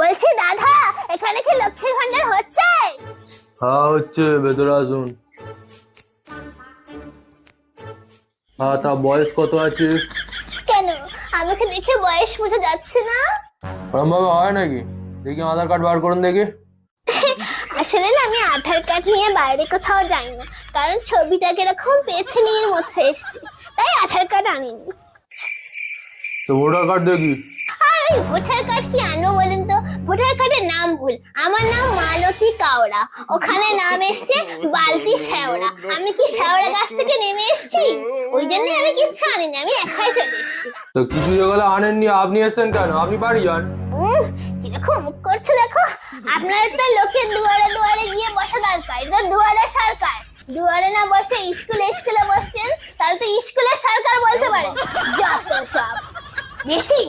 বলছি দাদা, এখানে কি লক্ষ্মীর ভান্ডার হচ্ছে? হ্যাঁ হচ্ছে, ভেতরে আসুন। হ্যাঁ, তা বয়স কত আছে? কেন, আমাকে দেখে বয়স বোঝা যাচ্ছে না? ওরম ভাবে হয় নাকি? দেখি আধার কার্ড বার করুন দেখি। আসলে না, আমি আধার কার্ড নিয়ে বাইরে কোথাও যাই না, কারণ ছবিটা কিরকম পেছনের মতো এসছে, তাই আধার কার্ড আনিনি। তো ভোটার কার্ড দেখি। আর ওই ভোটার কার্ড কি আনবো বলেন তো? ভোটার কার্ডের নাম ভুল, আমার নাম মালতী কাওড়া, ওখানে নাম এসছে বালতি শেওড়া। আমি কি শেওড়া গাছ থেকে নেমে এসেছি? ওই জন্য আমি কিচ্ছু আনিনি, আমি একাই চলে এসেছি। তো কিছু যেগুলো আনেননি, আপনি এসছেন কেন? আপনি বাড়ি যান। কিরকম মুখ করছে দেখো। আপনার তো লোকের দুয়ারে দুয়ারে গিয়ে বসা দরকার, এটা দুয়ারে সরকার। দুয়ারে না বসে স্কুলে স্কুলে বসছেন, তাহলে তো স্কুলের সরকার বলতে পারেন। যত সব বেশি।